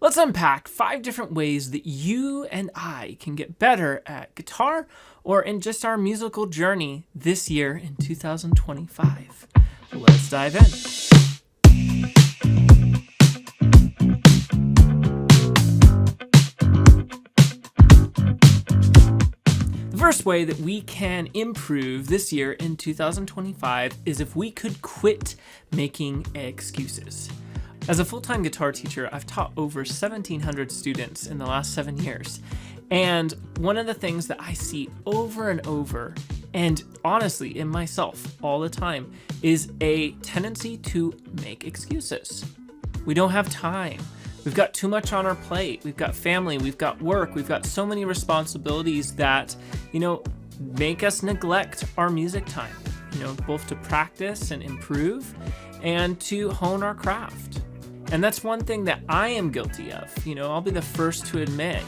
Let's unpack 5 different ways that you and I can get better at guitar or in just our musical journey this year in 2025. Let's dive in. The first way that we can improve this year in 2025 is if we could quit making excuses. As a full-time guitar teacher, I've taught over 1,700 students in the last 7 years. And one of the things that I see over and over, and honestly in myself all the time, is a tendency to make excuses. We don't have time. We've got too much on our plate. We've got family, we've got work, we've got so many responsibilities that, make us neglect our music time, both to practice and improve and to hone our craft. And that's one thing that I am guilty of. I'll be the first to admit,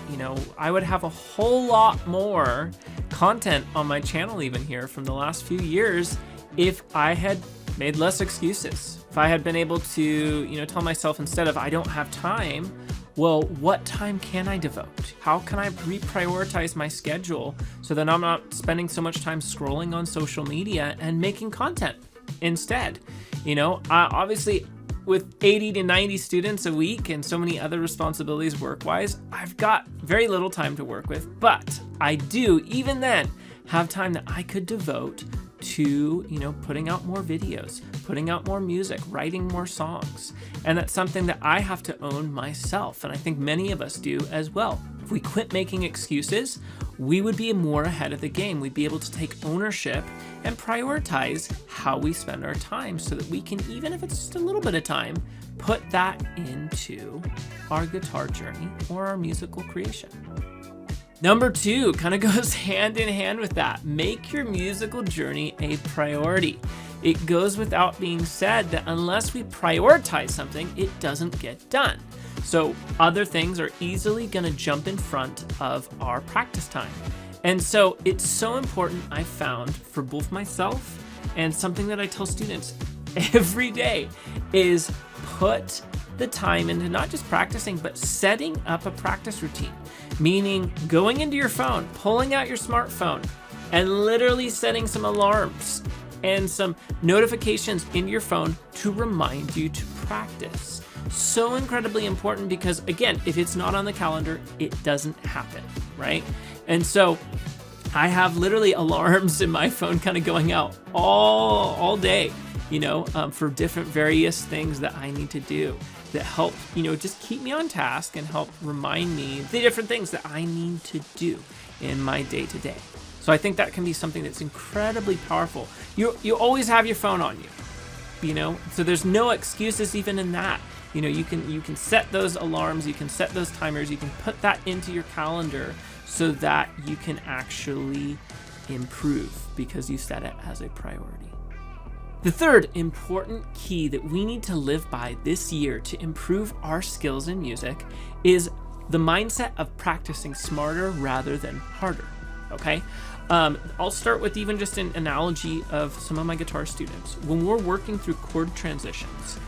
I would have a whole lot more content on my channel even here from the last few years if I had made less excuses. If I had been able to, tell myself instead of I don't have time, well, what time can I devote? How can I reprioritize my schedule so that I'm not spending so much time scrolling on social media and making content instead? Obviously, with 80 to 90 students a week and so many other responsibilities work-wise, I've got very little time to work with, but I do, even then, have time that I could devote to, putting out more videos, putting out more music, writing more songs. And that's something that I have to own myself. And I think many of us do as well. If we quit making excuses, we would be more ahead of the game. We'd be able to take ownership and prioritize how we spend our time so that we can, even if it's just a little bit of time, put that into our guitar journey or our musical creation. Number 2 kind of goes hand in hand with that. Make your musical journey a priority. It goes without being said that unless we prioritize something, it doesn't get done. So other things are easily going to jump in front of our practice time. And so it's so important, I found, for both myself and something that I tell students every day is put the time into not just practicing, but setting up a practice routine. Meaning going into your phone, pulling out your smartphone, and literally setting some alarms and some notifications in your phone to remind you to practice. So incredibly important because, again, if it's not on the calendar, it doesn't happen, right? And so I have literally alarms in my phone kind of going out all day, for different various things that I need to do that help, just keep me on task and help remind me the different things that I need to do in my day-to-day. So I think that can be something that's incredibly powerful. You always have your phone on you, so there's no excuses even in that. You can set those alarms, you can set those timers, you can put that into your calendar so that you can actually improve because you set it as a priority. The third important key that we need to live by this year to improve our skills in music is the mindset of practicing smarter rather than harder, okay? I'll start with even just an analogy of some of my guitar students. When we're working through chord transitions,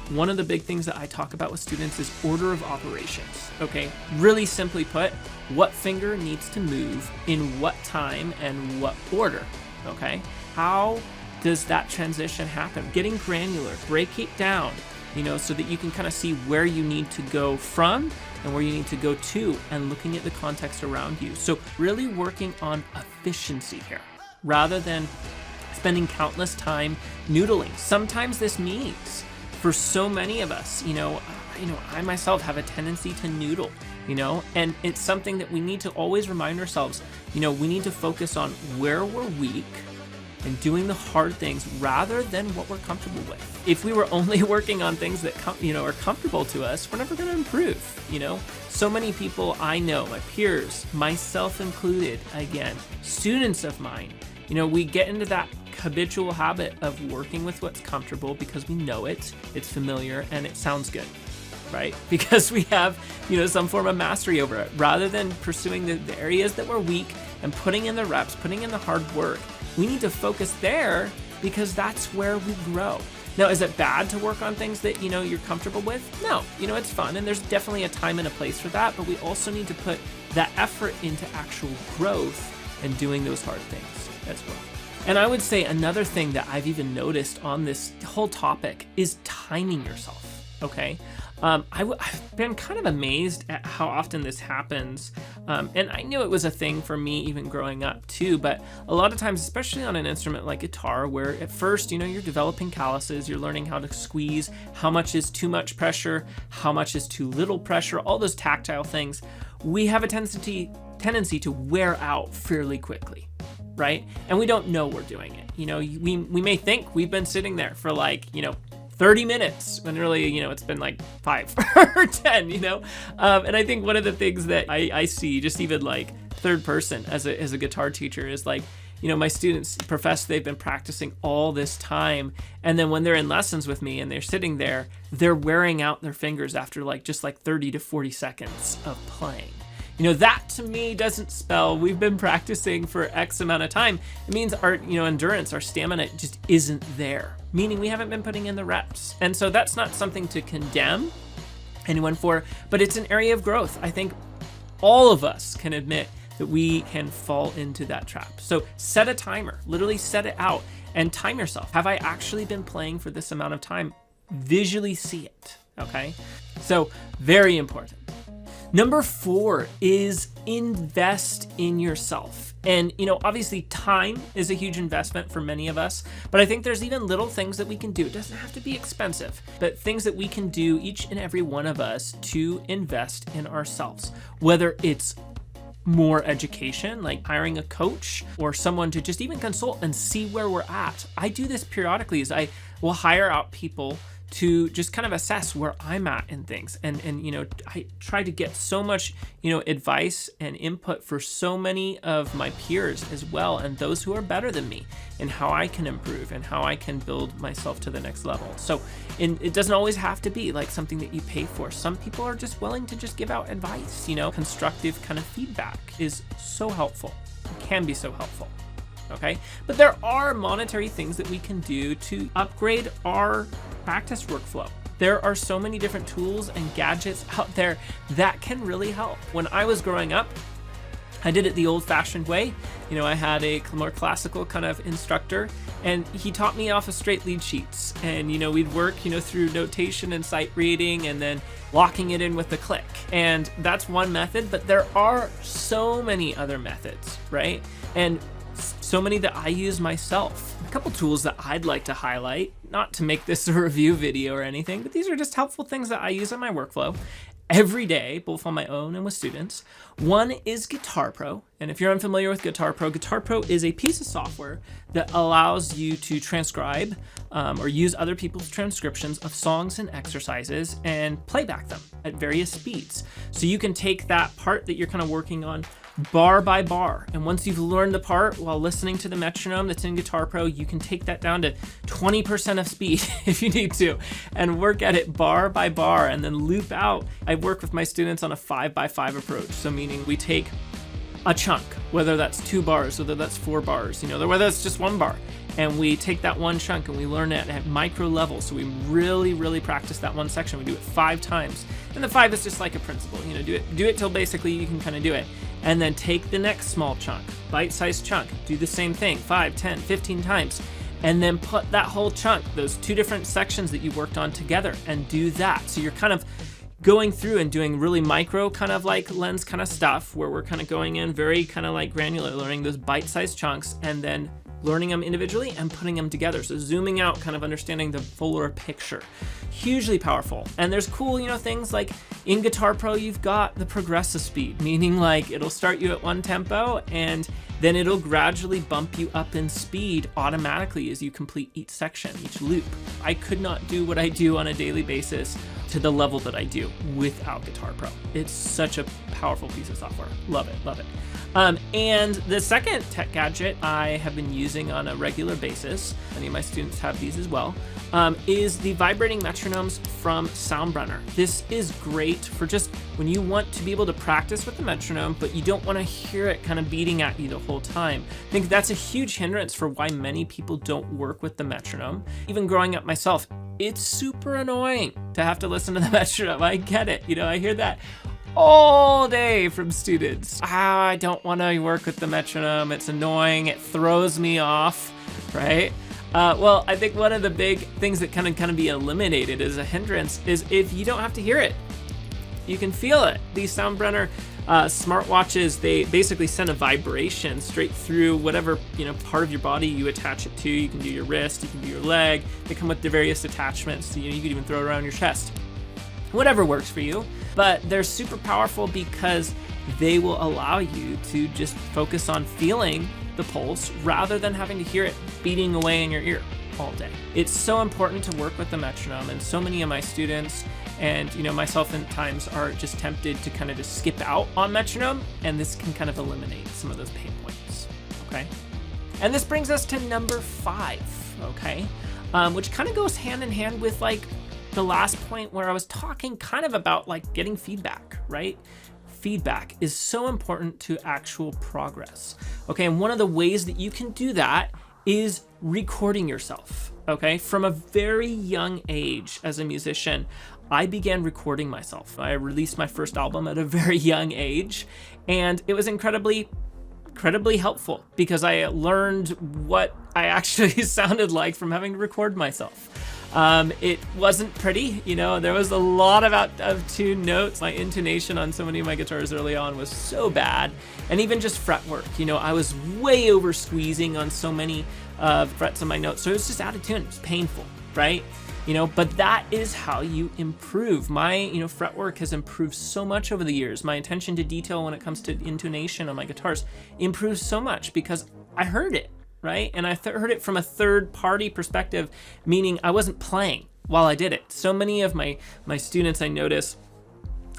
one of the big things that I talk about with students is order of operations, okay? Really simply put, what finger needs to move in what time and what order, okay? How does that transition happen? Getting granular, break it down, so that you can kind of see where you need to go from and where you need to go to and looking at the context around you. So really working on efficiency here rather than spending countless time noodling. Sometimes this means for so many of us, I myself have a tendency to noodle, and it's something that we need to always remind ourselves, we need to focus on where we're weak and doing the hard things rather than what we're comfortable with. If we were only working on things that are comfortable to us, we're never going to improve. So many people I know, my peers, myself included, again, students of mine, we get into that habitual habit of working with what's comfortable because we know it's familiar and it sounds good, right? Because we have, some form of mastery over it rather than pursuing the areas that we're weak and putting in the reps, putting in the hard work. We need to focus there because that's where we grow. Now, is it bad to work on things that, you're comfortable with? No, it's fun, and there's definitely a time and a place for that, but we also need to put that effort into actual growth and doing those hard things as well. And I would say another thing that I've even noticed on this whole topic is timing yourself, okay? I've been kind of amazed at how often this happens. And I knew it was a thing for me even growing up too, but a lot of times, especially on an instrument like guitar, where at first, you're developing calluses, you're learning how to squeeze, how much is too much pressure, how much is too little pressure, all those tactile things, we have a tendency to wear out fairly quickly, right? And we don't know we're doing it. We may think we've been sitting there for 30 minutes when really, it's been like 5 or 10, And I think one of the things that I see, just even like third person as a guitar teacher, is like, my students profess they've been practicing all this time, and then when they're in lessons with me and they're sitting there, they're wearing out their fingers after just 30 to 40 seconds of playing. That to me doesn't spell we've been practicing for X amount of time. It means our, endurance, our stamina just isn't there, meaning we haven't been putting in the reps. And so that's not something to condemn anyone for, but it's an area of growth. I think all of us can admit that we can fall into that trap. So set a timer, literally set it out and time yourself. Have I actually been playing for this amount of time? Visually see it, okay? So very important. Number 4 is invest in yourself. And, obviously time is a huge investment for many of us, but I think there's even little things that we can do. It doesn't have to be expensive, but things that we can do, each and every one of us, to invest in ourselves, whether it's more education, like hiring a coach or someone to just even consult and see where we're at. I do this periodically, as I will hire out people to just kind of assess where I'm at in things. And I try to get so much, advice and input for so many of my peers as well, and those who are better than me, and how I can improve and how I can build myself to the next level. So it doesn't always have to be like something that you pay for. Some people are just willing to just give out advice, constructive kind of feedback is so helpful. It can be so helpful. Okay, but there are monetary things that we can do to upgrade our practice workflow. There are so many different tools and gadgets out there that can really help. When I was growing up, I did it the old-fashioned way. I had a more classical kind of instructor, and he taught me off of straight lead sheets. And, we'd work, through notation and sight reading and then locking it in with the click. And that's one method, but there are so many other methods, right? And so many that I use myself. A couple tools that I'd like to highlight, not to make this a review video or anything, but these are just helpful things that I use in my workflow every day, both on my own and with students. One is Guitar Pro. And if you're unfamiliar with Guitar Pro is a piece of software that allows you to transcribe or use other people's transcriptions of songs and exercises and playback them at various speeds. So you can take that part that you're kind of working on bar by bar. And once you've learned the part while listening to the metronome that's in Guitar Pro, you can take that down to 20% of speed if you need to and work at it bar by bar and then loop out. I work with my students on a 5x5 approach. So meaning we take a chunk, whether that's 2 bars, whether that's 4 bars, whether it's just 1 bar. And we take that one chunk and we learn it at micro level. So we really, really practice that one section. We do it 5 times. And the 5 is just like a principle, do it till basically you can kind of do it. And then take the next small chunk, bite-sized chunk, do the same thing 5, 10, 15 times. And then put that whole chunk, those 2 different sections that you worked on together, and do that. So you're kind of going through and doing really micro kind of like lens kind of stuff where we're kind of going in very kind of like granular, learning those bite-sized chunks and then learning them individually and putting them together. So zooming out, kind of understanding the fuller picture. Hugely powerful. And there's cool, things like in Guitar Pro, you've got the progressive speed, meaning like it'll start you at 1 tempo and then it'll gradually bump you up in speed automatically as you complete each section, each loop. I could not do what I do on a daily basis to the level that I do without Guitar Pro. It's such a powerful piece of software. Love it, love it. And the second tech gadget I have been using on a regular basis, many of my students have these as well, is the vibrating metronomes from Soundbrenner. This is great for just when you want to be able to practice with the metronome, but you don't want to hear it kind of beating at you the whole time. I think that's a huge hindrance for why many people don't work with the metronome. Even growing up myself, it's super annoying to have to listen to the metronome. I get it, I hear that all day from students. I don't want to work with the metronome. It's annoying. It throws me off, right? Well, I think one of the big things that can be eliminated as a hindrance is if you don't have to hear it. You can feel it. These Soundbrenner smartwatches, they basically send a vibration straight through whatever part of your body you attach it to. You can do your wrist, you can do your leg. They come with the various attachments. So, you can even throw it around your chest. Whatever works for you. But they're super powerful because they will allow you to just focus on feeling the pulse rather than having to hear it beating away in your ear all day. It's so important to work with the metronome, and so many of my students and myself at times are just tempted to kind of just skip out on metronome, and this can kind of eliminate some of those pain points, okay? And this brings us to number 5, okay? Which kind of goes hand in hand with like the last point where I was talking kind of about like getting feedback, right? Feedback is so important to actual progress. Okay, and one of the ways that you can do that is recording yourself. Okay, from a very young age as a musician, I began recording myself. I released my first album at a very young age, and it was incredibly helpful because I learned what I actually sounded like from having to record myself. It wasn't pretty, there was a lot of out of tune notes. My intonation on so many of my guitars early on was so bad. And even just fretwork, I was way over squeezing on so many frets of my notes. So it was just out of tune. It was painful, right? But that is how you improve. My, fretwork has improved so much over the years. My attention to detail when it comes to intonation on my guitars improved so much because I heard it. Right? And I heard it from a third party perspective, meaning I wasn't playing while I did it. So many of my students, I notice,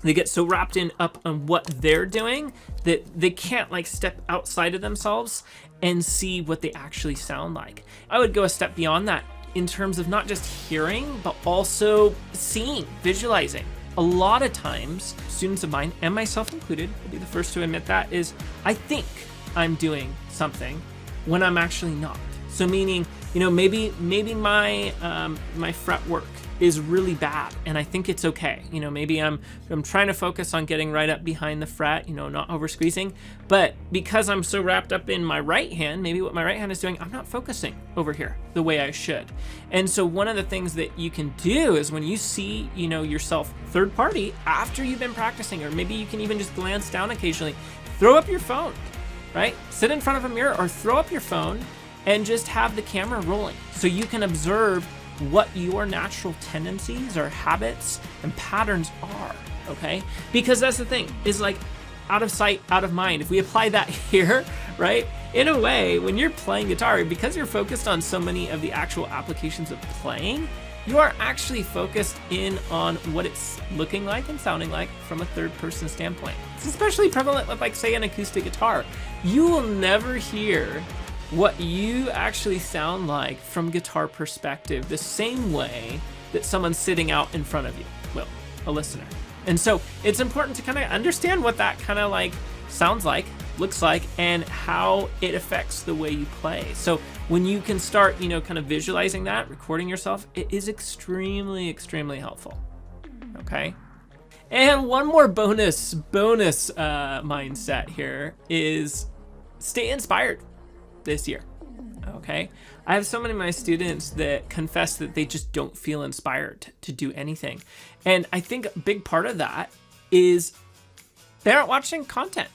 they get so wrapped up on what they're doing that they can't like step outside of themselves and see what they actually sound like. I would go a step beyond that in terms of not just hearing, but also seeing, visualizing. A lot of times, students of mine, and myself included, I'll be the first to admit that, is I think I'm doing something when I'm actually not. So meaning, maybe my my fretwork is really bad and I think it's okay. Maybe I'm trying to focus on getting right up behind the fret, not over squeezing, but because I'm so wrapped up in my right hand, maybe what my right hand is doing, I'm not focusing over here the way I should. And so one of the things that you can do is when you see, yourself third party after you've been practicing, or maybe you can even just glance down occasionally, throw up your phone. Right? Sit in front of a mirror or throw up your phone and just have the camera rolling so you can observe what your natural tendencies or habits and patterns are, okay? Because that's the thing, is like out of sight, out of mind. If we apply that here, right? In a way, when you're playing guitar, because you're focused on so many of the actual applications of playing, you are actually focused in on what it's looking like and sounding like from a third person standpoint. It's especially prevalent with, like, say, an acoustic guitar. You will never hear what you actually sound like from guitar perspective the same way that someone sitting out in front of you will, a listener. And so it's important to kind of understand what that kind of like sounds like, looks like, and how it affects the way you play. So when you can start, kind of visualizing that, recording yourself, it is extremely helpful. Okay. And one more bonus mindset here is stay inspired this year. Okay. I have so many of my students that confess that they just don't feel inspired to do anything. And I think a big part of that is they aren't watching content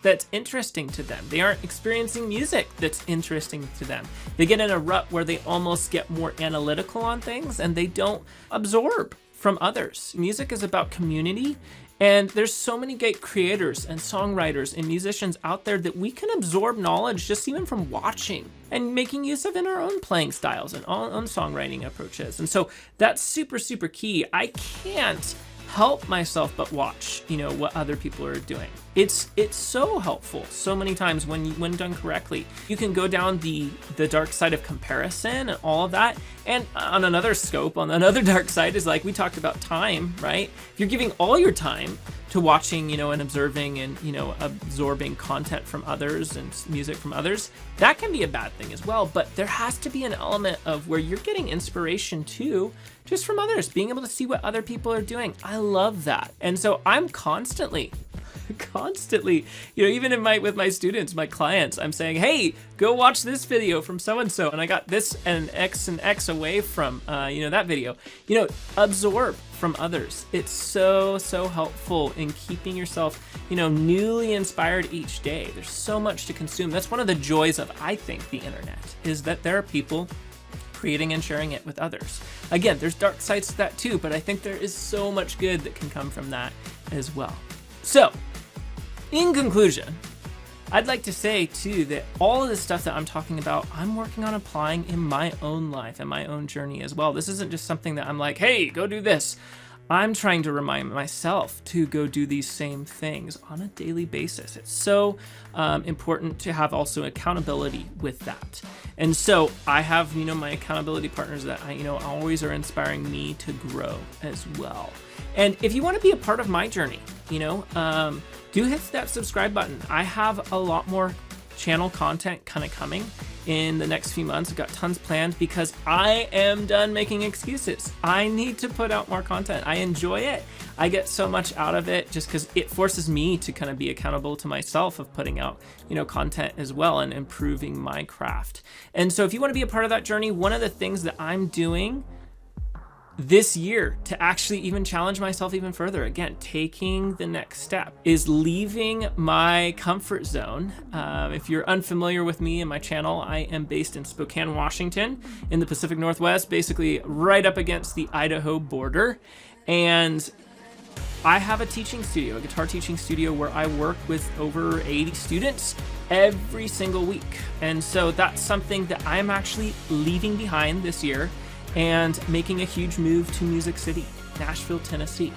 that's interesting to them. They aren't experiencing music that's interesting to them. They get in a rut where they almost get more analytical on things and they don't absorb from others. Music is about community And there's so many great creators and songwriters and musicians out there that we can absorb knowledge just even from watching and making use of in our own playing styles and own songwriting approaches. And so that's super, super key. I can't help myself but watch, what other people are doing. It's so helpful so many times when done correctly. You can go down the dark side of comparison and all of that. And on another scope, on another dark side is like we talked about time, right? If you're giving all your time to watching, and observing and, absorbing content from others and music from others, that can be a bad thing as well. But there has to be an element of where you're getting inspiration too, just from others, being able to see what other people are doing. I love that. And so I'm constantly, even with my students, my clients, I'm saying, hey, go watch this video from so-and-so. And I got this and X away from, that video, absorb from others. It's so, so helpful in keeping yourself, newly inspired each day. There's so much to consume. That's one of the joys of, I think, the internet, is that there are people creating and sharing it with others. Again, there's dark sides to that too, but I think there is so much good that can come from that as well. So, in conclusion, I'd like to say too that all of the stuff that I'm talking about, I'm working on applying in my own life and my own journey as well. This isn't just something that I'm like, hey, go do this. I'm trying to remind myself to go do these same things on a daily basis. It's so important to have also accountability with that. And so I have, my accountability partners that I, always are inspiring me to grow as well. And if you want to be a part of my journey, do hit that subscribe button. I have a lot more channel content kind of coming in the next few months. I've got tons planned because I am done making excuses. I need to put out more content. I enjoy it. I get so much out of it just because it forces me to kind of be accountable to myself of putting out, content as well and improving my craft. And so if you want to be a part of that journey, one of the things that I'm doing this year to actually even challenge myself even further, again, taking the next step, is leaving my comfort zone. If you're unfamiliar with me and my channel, I am based in Spokane, Washington, in the Pacific Northwest, basically right up against the Idaho border. And I have a teaching studio, a guitar teaching studio, where I work with over 80 students every single week. And so that's something that I'm actually leaving behind this year and making a huge move to Music City, Nashville, Tennessee.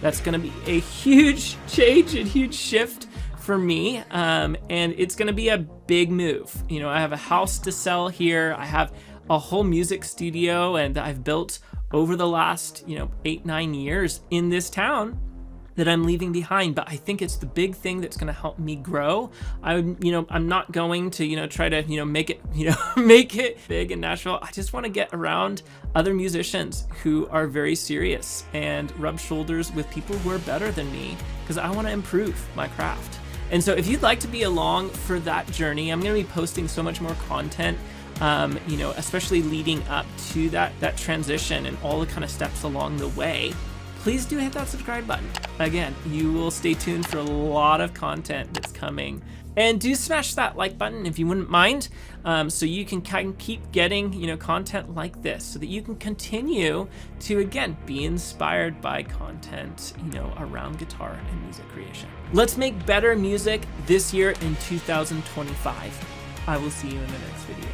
That's gonna be a huge change and huge shift for me, and it's gonna be a big move. I have a house to sell here. I have a whole music studio, and I've built over the last 8-9 years in this town that I'm leaving behind. But I think it's the big thing that's going to help me grow. I'm not going to try to make it make it big in Nashville. I just want to get around other musicians who are very serious and rub shoulders with people who are better than me, because I want to improve my craft. And so if you'd like to be along for that journey, I'm going to be posting so much more content, especially leading up to that transition and all the kind of steps along the way. Please do hit that subscribe button. Again, you will stay tuned for a lot of content that's coming. And do smash that like button if you wouldn't mind, so you can keep getting content like this, so that you can continue to, again, be inspired by content around guitar and music creation. Let's make better music this year in 2025. I will see you in the next video.